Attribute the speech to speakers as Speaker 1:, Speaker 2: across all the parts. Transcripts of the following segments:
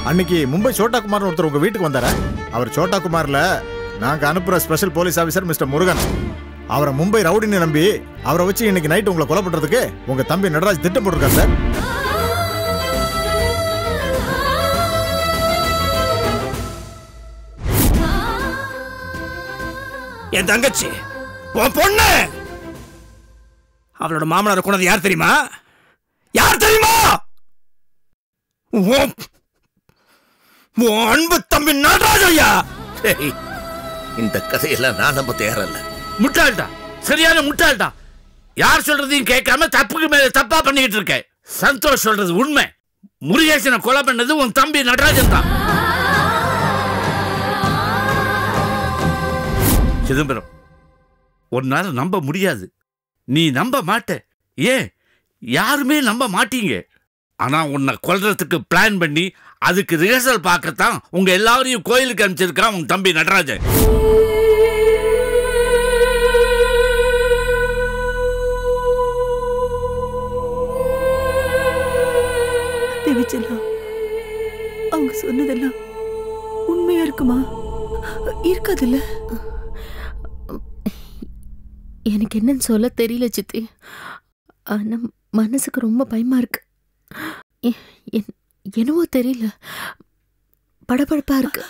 Speaker 1: அன்னைக்கு மும்பை சோட்டா குமார் ஒருத்தர் உங்க வீட்டுக்கு வந்தாரா? அவர் சோட்டா குமார்ல நாங்க அனுப்புற special police officer mister Murugan. அவரை மும்பை ரவுடின்னு நம்பி அவரை வச்சு இன்னைக்கு நைட் உங்களை கொலை பண்றதுக்கு உங்க தம்பி நடராஜ் திட்டம் போட்டிருக்காரு சார்.
Speaker 2: என் தங்கச்சி உன் பொண்ணு அவளோட மாமனார் கொண்டது யார் தெரியுமா? யார் தெரியுமா? அன்பு தம்பி நடராஜ் ஐயா.
Speaker 3: இந்த கதையெல்லாம் நான் நம்ப தயாரில்ல.
Speaker 2: முட்டாள்டா, சரியான முட்டாள்டா. யார் சொல்றதையும் கேட்காம தப்புக்கு மேல தப்பா பண்ணிக்கிட்டு இருக்க. சந்தோஷ் சொல்றது உண்மை. முருகேசனை கொலை பண்ணது உன் தம்பி நடராஜன் தான். சிதம்பரம், உன்னால நம்ப முடியாது. நீ நம்ப மாட்ட. ஏன் யாருமே நம்ப மாட்டீங்க. ஆனா உன்னை கொல்றதுக்கு பிளான் பண்ணி அதுக்கு ரிஹர்சல் பார்க்கத்தான் உங்க எல்லாரையும் கோயிலுக்கு அனுப்பிச்சிருக்கான் உன் தம்பி நடராஜன்.
Speaker 4: அவங்க சொன்னதெல்லாம் உண்மையா இருக்குமா? இருக்காதுல்ல?
Speaker 5: எனக்கு என்னன்னு சொல்ல தெரியல சித்தி. ஆனா மனசுக்கு ரொம்ப பயமா இருக்கு. என்னவோ தெரியல, படபடப்பா இருக்கு.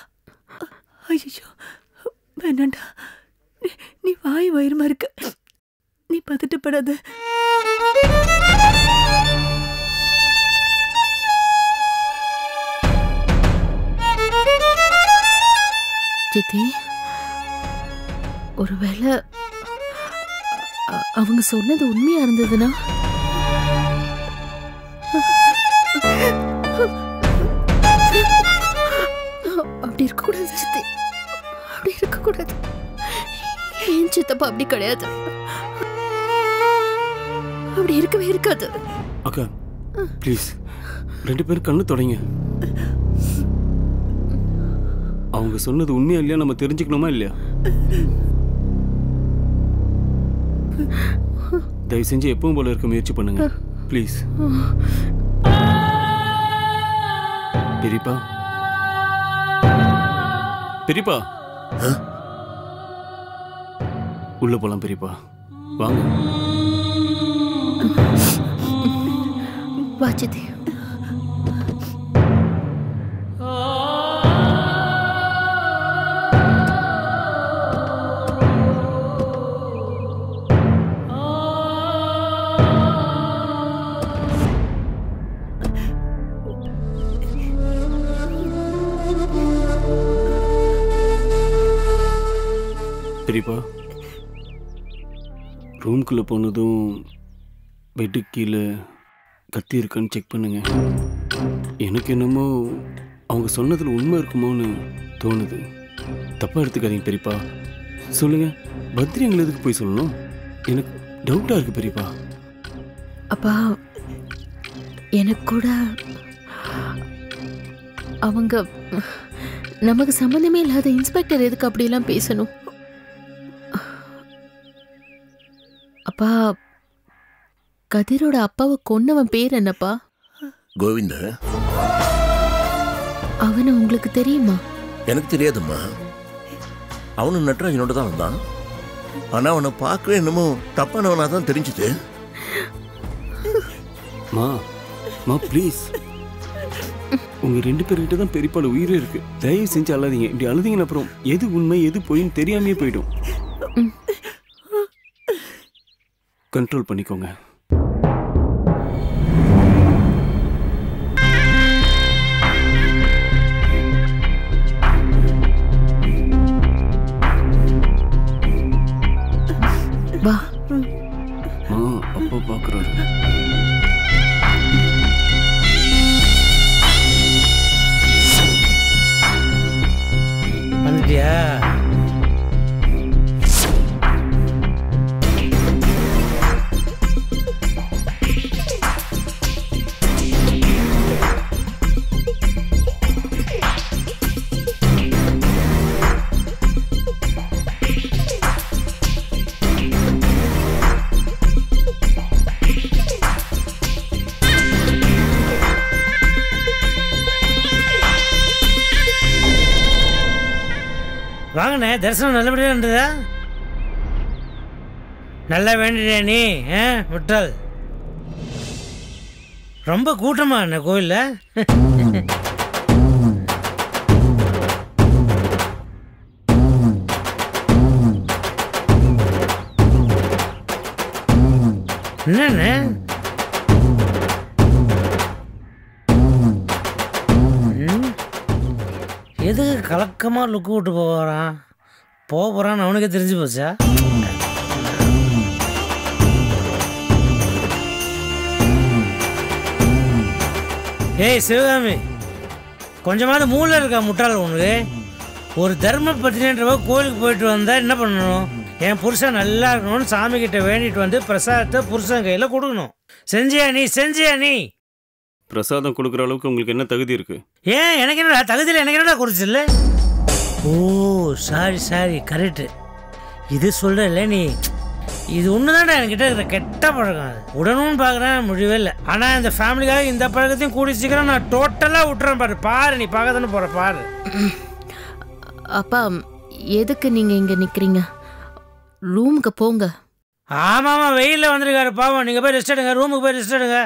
Speaker 4: ஐயோ வேணாண்டா, நீ வாய் வயிறுமா இருக்க. நீ பதட்டப்படாத.
Speaker 5: சித்தி, ஒருவேளை அவங்க சொன்னது உண்மையா இருந்ததுன்னா அப்படி இருக்கக்கூடாது சித்தி, அப்படி இருக்கக்கூடாது. ஏன் சித்தப்பா அப்படி கிடையாது, அப்படி இருக்கவே இருக்காது.
Speaker 6: அக்கா ப்ளீஸ், 2 பேரும் கண்ணு தொடங்க. அவங்க சொன்னது உண்மையா இல்லையா நம்ம தெரிஞ்சுக்கணுமா இல்லையா? தயவு செஞ்சு எப்பவும் போல இருக்க முயற்சி பண்ணுங்க ப்ளீஸ். பெரியப்பா, பெரியப்பா உள்ள போலாம். பெரியப்பா வாங்க.
Speaker 5: வா சித்தி.
Speaker 6: பெரியப்பா, ரூம்குள்ளே போனதும் பெட்டு கீழே கத்தி இருக்கான்னு செக் பண்ணுங்க. எனக்கு என்னமோ அவங்க சொன்னதில் உண்மை இருக்குமோன்னு தோணுது. தப்பாக எடுத்துக்காதீங்க பெரியப்பா. சொல்லுங்கள், பத்ரி எங்களை எதுக்கு போய் சொல்லணும்? எனக்கு டவுட்டாக இருக்குது பெரியப்பா.
Speaker 5: அப்பா, எனக்கு கூட அவங்க நமக்கு சம்மந்தமே இல்லாத இன்ஸ்பெக்டர் எதுக்கு அப்படிலாம் பேசணும்? அப்பா, கதிரோட அப்பாவை கொன்னவன் பேர் என்னப்பா?
Speaker 3: கோவிந்த.
Speaker 5: அவனை உங்களுக்கு தெரியுமா?
Speaker 3: எனக்கு தெரியாதும்மா. அவனு நட்ராஜனோட தான் வந்தான். ஆனா அவனை பார்க்கவே என்னமோ தப்பானவனா தான் தெரிஞ்சுது.
Speaker 6: மா ப்ளீஸ், உங்க 2 பேர்கிட்ட தான் பெரியப்பால உயிரே இருக்கு. தயவு செஞ்சு அழாதீங்க. இப்படி அழுதீங்கன்னு அப்புறம் எது உண்மை எது பொய்ன்னு தெரியாமையே போயிடும். கண்ட்ரோல் பண்ணிக்கோங்க.
Speaker 5: வா.
Speaker 6: அப்பா பார்க்குறாரு.
Speaker 2: வந்துட்டியா?
Speaker 7: வாங்கண்ணே, தரிசனம் நல்லபடியாக இருந்ததா? நல்லா வேண்டிய நீ முட்டாள். ரொம்ப கூட்டமா அண்ணே கோயிலில்? என்னண்ணே எதுக்கு கலக்கமாக லுக்கு விட்டு போகிறான்னு அவனுக்கே தெரிஞ்சு போச்சா? ஏய் சிவகாமி, கொஞ்சமாவது மூளை இருக்கா முட்டாள் உனக்கு? ஒரு தர்ம பத்தினின்றவ கோயிலுக்கு போயிட்டு வந்தா என்ன பண்ணணும்? என் புருஷன் நல்லா இருக்கணும்னு சாமி கிட்ட வேண்டிட்டு வந்து பிரசாதத்தை புருஷன் கையில் கொடுக்கணும். செஞ்சியா நீ?
Speaker 6: பிரசாதம் கொடுக்குற அளவுக்கு உங்களுக்கு என்ன தகுதி இருக்கு?
Speaker 7: ஏன் எனக்கு என்னடா தகுதியில் எனக்கு என்னடா குறைச்சில்ல? ஓ சாரி கரெக்டு. இது சொல்கிறல்ல நீ, இது ஒன்று தான்டா என்கிட்ட இருக்கிற கெட்ட பழக்கம். அது உடனும் பார்க்குறேன், முடிவே இல்லை. ஆனால் இந்த ஃபேமிலிக்காக இந்த பழக்கத்தையும் கூடி சீக்கிரம் நான் டோட்டலாக விட்டுறேன். பாரு நீ பார்க்க தானே போகிற பாரு.
Speaker 5: அப்பா எதுக்கு நீங்க இங்க நிக்கிறீங்க? ரூமுக்கு போங்க.
Speaker 7: ஆமாம் வெயிலில் வந்திருக்காரு பாவம். நீங்கள் போய் ரெஸ்ட் எடுங்க, ரூமுக்கு போய் ரெஸ்ட் எடுங்க.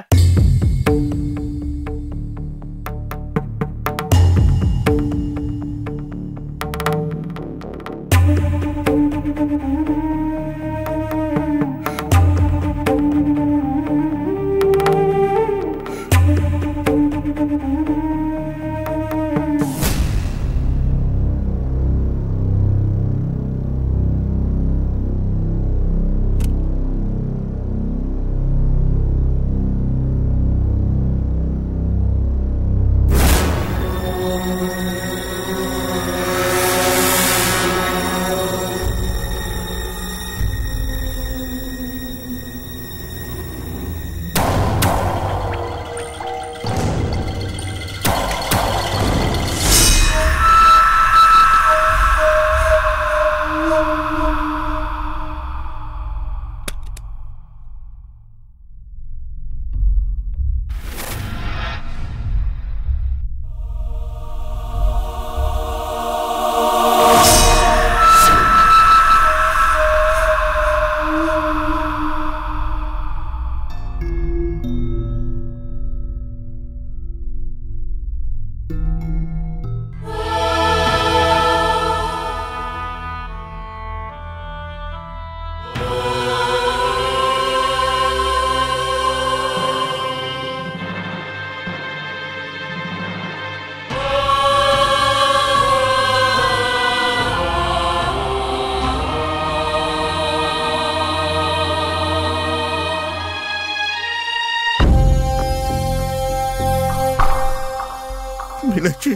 Speaker 3: மீனாட்சி,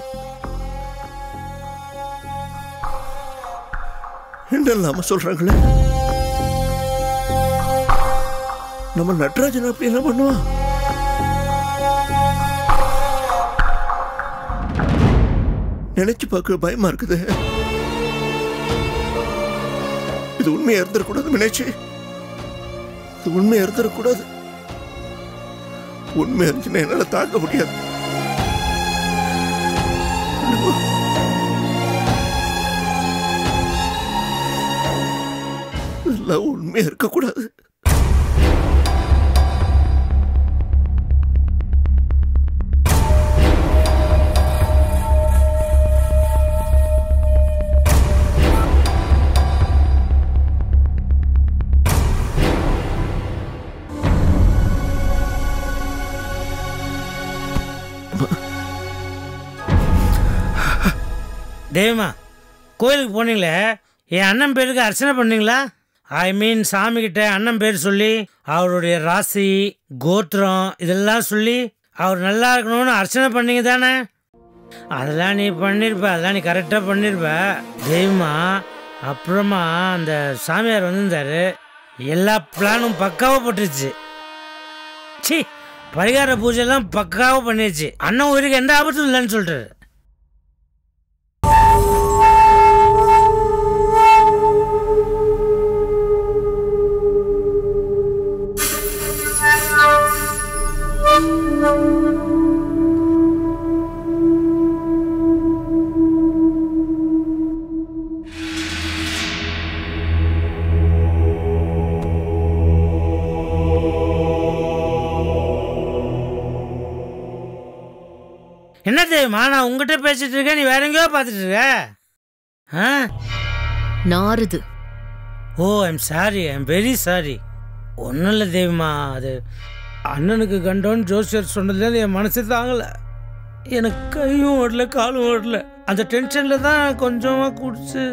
Speaker 3: என்ன இல்லாம சொல்றாங்களே? நம்ம நடராஜன் அப்படி என்ன பண்ணுவான்? நினைச்சு பார்க்க பயமா இருக்குது. இது உண்மையா இருந்துடக்கூடாது மீனாட்சி, இது உண்மையா இருந்துடக்கூடாது. உண்மையா இருந்துச்சுன்னா என்னால தாங்க முடியாது. இதெல்லாம் உண்மையா இருக்கக்கூடாது.
Speaker 7: தேவமா, கோயிலுக்கு போனீங்களே, என் அண்ணன் பேருக்கு அர்ச்சனை பண்ணீங்களா? ஐ மீன் சாமிக்கிட்ட அண்ணன் பேர் சொல்லி அவருடைய ராசி கோத்திரம் இதெல்லாம் சொல்லி அவர் நல்லா இருக்கணும்னு அர்ச்சனை பண்ணீங்க தானே? அதெல்லாம் நீ பண்ணியிருப்ப, அதெல்லாம் நீ கரெக்டாக பண்ணியிருப்ப தெய்வமா. அப்புறமா அந்த சாமியார் வந்திருந்தாரு, எல்லா பிளானும் பக்காவாக போட்டுருச்சு. சி, பரிகார பூஜைலாம் பக்காவாக பண்ணிடுச்சு. அண்ணன் உயிருக்கு எந்த ஆபத்தும் இல்லைன்னு சொல்லிட்டாரு. தெரியுமா நான் உங்ககிட்ட பேசிட்டு இருக்கேன், நீ வேற எங்கேயோ பார்த்துட்டு இருக்க.
Speaker 5: நாறுது.
Speaker 7: Oh I'm sorry, I'm very sorry. ஒன்றும் இல்லை தேவிமா, அது அண்ணனுக்கு கண்டோன்னு ஜோசியர் சொன்னதுலேருந்து என் மனசு தாங்கலை. எனக்கு கையும் ஓடல காலும் ஓடல. அந்த டென்ஷனில் தான் கொஞ்சமாக குடிச்சு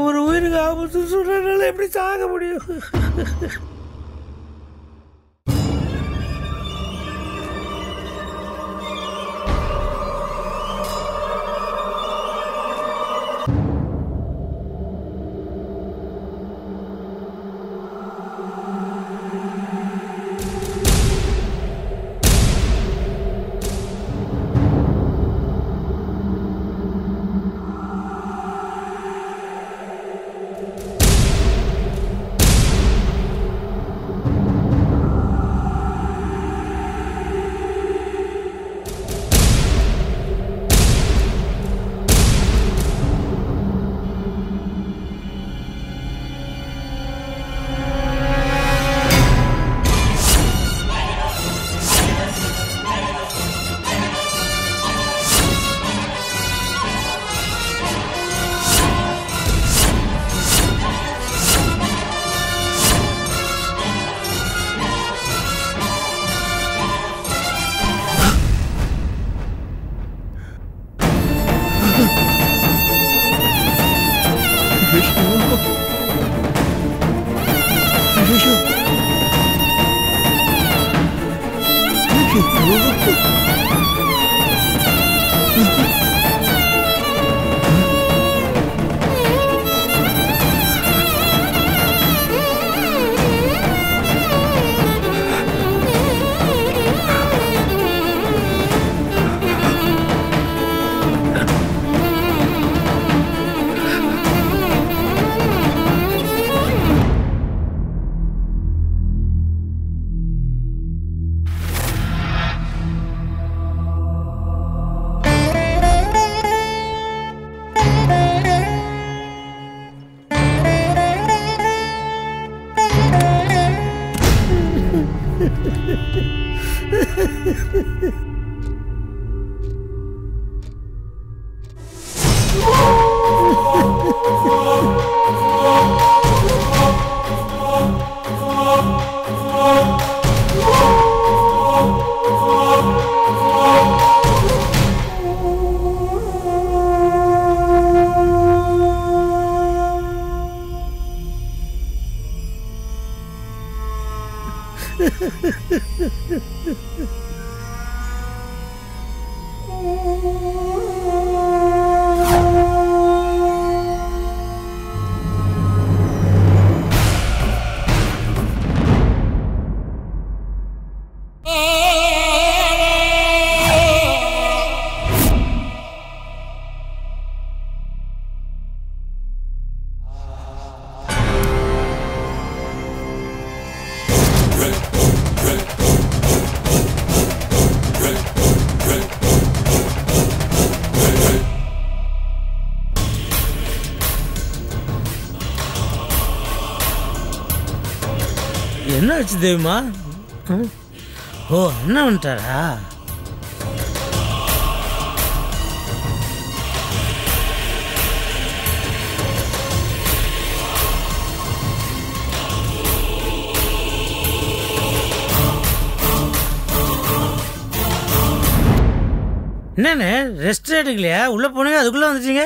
Speaker 7: ஒரு உயிருக்கு ஆபத்து சொல்கிறனால எப்படி சாக முடியும்? என்ன ஆச்சு தேவிமா? ஓ அண்ணா வந்துட்டாரா? என்னண்ணே ரெஸ்ட் எடுக்கலையா? உள்ள போனீங்க அதுக்குள்ள வந்துட்டீங்க.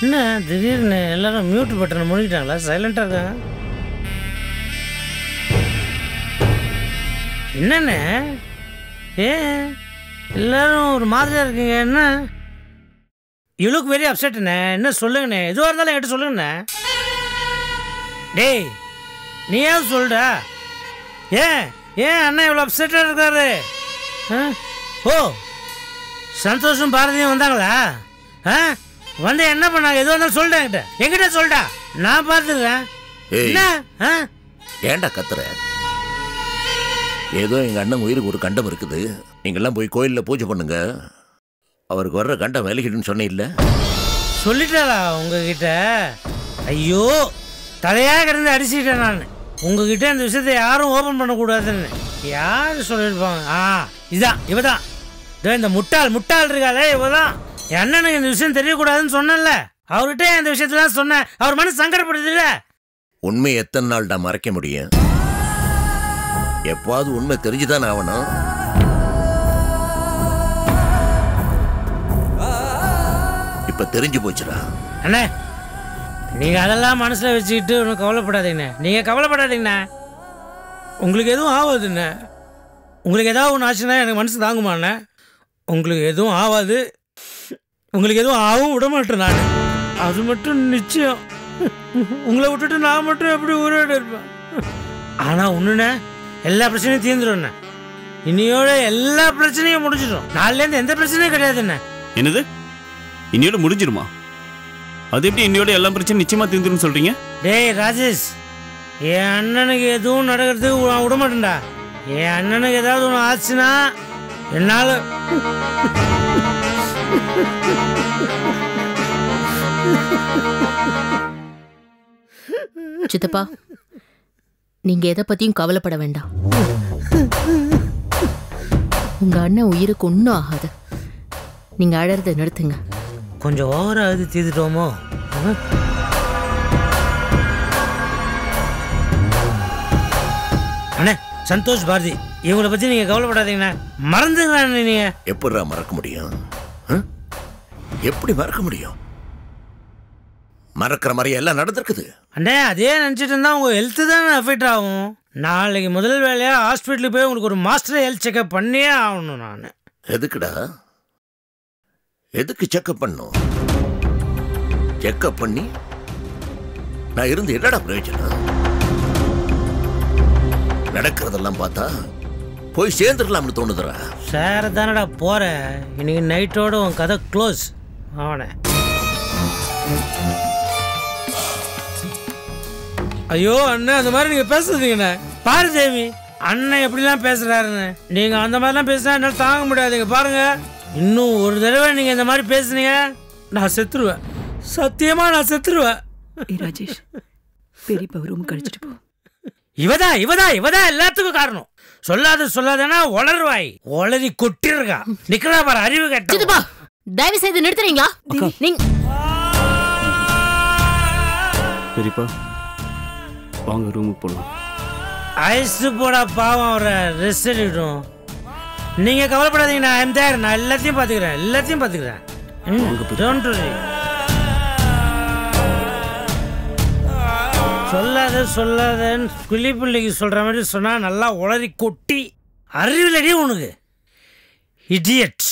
Speaker 7: என்ன திடீர்னு எல்லாரும் மியூட் பட்டனை முடிக்கிட்டாங்களா? சைலண்டாக இருக்காங்க. என்னண்ணே ஏன் எல்லாரும் ஒரு மாதிரியா இருக்கீங்க? என்ன யூ லுக் வெரி அப்செட்ண்ணே. என்ன சொல்லுங்கண்ணே, எதுவாக இருந்தாலும் என்கிட்ட சொல்லுங்கண்ணே. டேய் நீயாவது சொல்டா. ஏன் ஏன் அண்ணன் இவ்வளோ அப்செட்டாக இருக்காரு? ஓ சந்தோஷம் பாரதியும் வந்தாங்களா? வந்து என்ன பண்ணாங்க? எதுவாக இருந்தாலும் சொல்லிட்டேன் என்கிட்ட சொல்லிட்டா, நான் பார்த்துக்கிறேன். என்ன
Speaker 3: ஏண்டா கத்துற? ஏதோ எங்க அண்ணன் உயிருக்கு ஒரு கண்டம் இருக்குது, நீங்கெல்லாம் போய் கோயிலில் பூஜை பண்ணுங்க, அவருக்கு வர்ற கண்டம் விலகிடுன்னு சொன்ன இல்லை?
Speaker 7: சொல்லிட்டாளா உங்ககிட்ட? ஐயோ தலையாக கிடந்து அடிச்சுட்டேன் நான். உங்ககிட்ட இந்த விஷயத்தை யாரும் ஓப்பன் பண்ணக்கூடாதுன்னு யார் சொல்லியிருப்பாங்க? இதான் இவதான், இந்த முட்டாள் இருக்காளே இவதான். என் அண்ணனுக்கு இந்த விஷயம் தெரியக்கூடாதுன்னு சொன்னேன்ல, அவர்கிட்ட இந்த விஷயத்தெல்லாம் சொன்னேன். அவர் மனசு சங்கடப்படுது இல்லை?
Speaker 3: உண்மை எத்தனை நாள்டா மறைக்க முடியும்? எப்பாவது உண்மை தெரிஞ்சுதான் ஆகணும். இப்ப தெரிஞ்சு போச்சுடா.
Speaker 7: அண்ணே நீங்க அதெல்லாம் மனசுல வச்சுக்கிட்டு ஒன்றும் கவலைப்படாதீங்கண்ணே. நீங்க கவலைப்படாதீங்கண்ணா, உங்களுக்கு எதுவும் ஆகாதுண்ணே. உங்களுக்கு ஏதாவது ஒன்று ஆச்சுன்னா எனக்கு மனசு தாங்குமாண்ணே? உங்களுக்கு எதுவும் ஆகாது, உங்களுக்கு எதுவும் ஆகவும் விட மாட்டேன் நான், அது மட்டும் நிச்சயம். உங்களை விட்டுட்டு நான் மட்டும் எப்படி உயிரோடு இருப்பேன்? ஆனால் ஒன்றுண்ணே, எல்லா பிரச்சனையும் தீர்ந்துடும்ண்ணே. இனியோட எல்லா பிரச்சனையும் முடிஞ்சிடும். நாளிலேருந்து எந்த பிரச்சனையும் கிடையாதுண்ணே.
Speaker 6: என்னது இன்னையோட முடிஞ்சிருமா? அது எப்படி இன்னையோட எல்லா பிரச்சனையும் நிச்சயமா தீர்ந்துடும் சொல்றீங்க?
Speaker 7: டேய் ராஜேஷ், என் அண்ணனுக்கு எதுவும் நடக்கிறதுக்கு நான் விட மாட்டேன்டா. என் அண்ணனுக்கு ஏதாவது ஒன்று ஆச்சுன்னா என்னால்
Speaker 5: சித்தப்பா நீங்க எதை பத்தியும் கவலைப்பட வேண்டாம். உங்க அண்ணன் உயிருக்கு ஒன்றும் ஆகாது. நீங்க அழறத நிறுத்துங்க.
Speaker 7: கொஞ்சம் ஓவராக இது தீர்த்துட்டோமோ? அண்ணே சந்தோஷ் பாரதி இவங்களை பத்தி நீங்க கவலைப்படாதீங்கண்ணா, மறந்துடுறேன். நீங்க
Speaker 3: எப்படிடா மறக்க முடியும்? எப்படி மறக்க முடியும்? மறக்கிற மாதிரி எல்லாம் நடந்திருக்குது.
Speaker 7: அண்ணே அதே நினச்சிட்டு இருந்தா உங்க ஹெல்த்து தானே அஃபெக்ட் ஆகும். நாளைக்கு முதல் வேலையா ஹாஸ்பிட்டலுக்கு போய் உங்களுக்கு ஒரு மாஸ்டர் ஹெல்த் செக்அப் பண்ணியே ஆகணும். நான்
Speaker 3: எதுக்குடா? எதுக்கு செக்அப் பண்ணும்? செக்அப் பண்ணி நான் இருந்து என்னடா பிரயோஜனம்? நடக்கிறதெல்லாம் பார்த்தா போய் சேர்ந்துடலாம்னு தோணுதுடா.
Speaker 7: சார் தானடா போற, இன்னைக்கு நைட்டோட உன் கதை க்ளோஸ். அவனை ஐயோ அண்ணன் அந்த மாதிரி நீங்க பேசுறீங்கண்ணே. பாரு தேவி அண்ணன் எப்படிலாம் பேசுறாருன்னு. நீங்க அந்த மாதிரிலாம் பேசினா என்னால் தாங்க முடியாதுங்க. பாருங்க இன்னும் ஒரு தடவை நீங்க இந்த மாதிரி பேசுனீங்க நான் செத்துருவேன். சத்தியமா நான் செத்துருவேன்.
Speaker 4: ராஜேஷ் பெரியப்பா ரூம் கழிச்சிட்டு போ.
Speaker 7: இவதான் எல்லாத்துக்கும் காரணம். சொல்லாதனா ஒளருவாய், ஒளரி கொட்டிருக்கா. நிக்கிறா பாரு அறிவு கேட்டா.
Speaker 5: தயவு செய்து நிறுத்துறீங்களா? நீங்க
Speaker 6: பெரியப்பா வாங்க ரூமுக்கு போகலாம்.
Speaker 7: ஐஸ் போடா பாவம், அவரை ரெஸ்ட் எடுக்கட்டும். நீங்க கவலைப்படாதீங்கண்ணா, ஐம் தேர். நான் எல்லாத்தையும் பார்த்துக்கிறேன். Don't worry. சொல்லாதன்னு குழி பிள்ளைக்கு சொல்ற மாதிரி சொன்னா நல்லா உளறி கொட்டி அறிவிலடி உனக்கு இடியட்.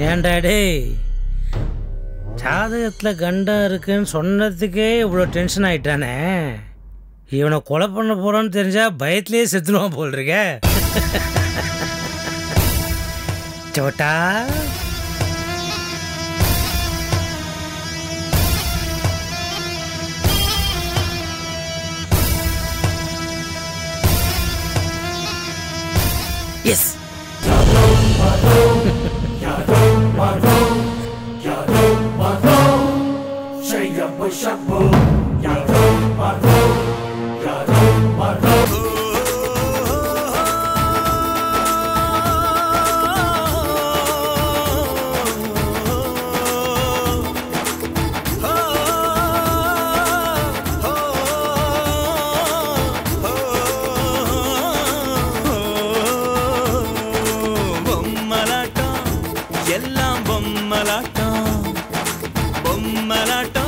Speaker 7: ஏன்டா டேய், ஜாதகத்தில் கண்டம் இருக்குன்னு சொன்னதுக்கே இவ்வளோ டென்ஷன் ஆயிட்டானே. இவனை கொலை பண்ண போறோன்னு தெரிஞ்சா பயத்திலேயே செத்துருவான் போல் இருக்க. சோட்டா எஸ்
Speaker 8: எல்லாம் பொம்மலாட்டம் பொம்மலாட்டம்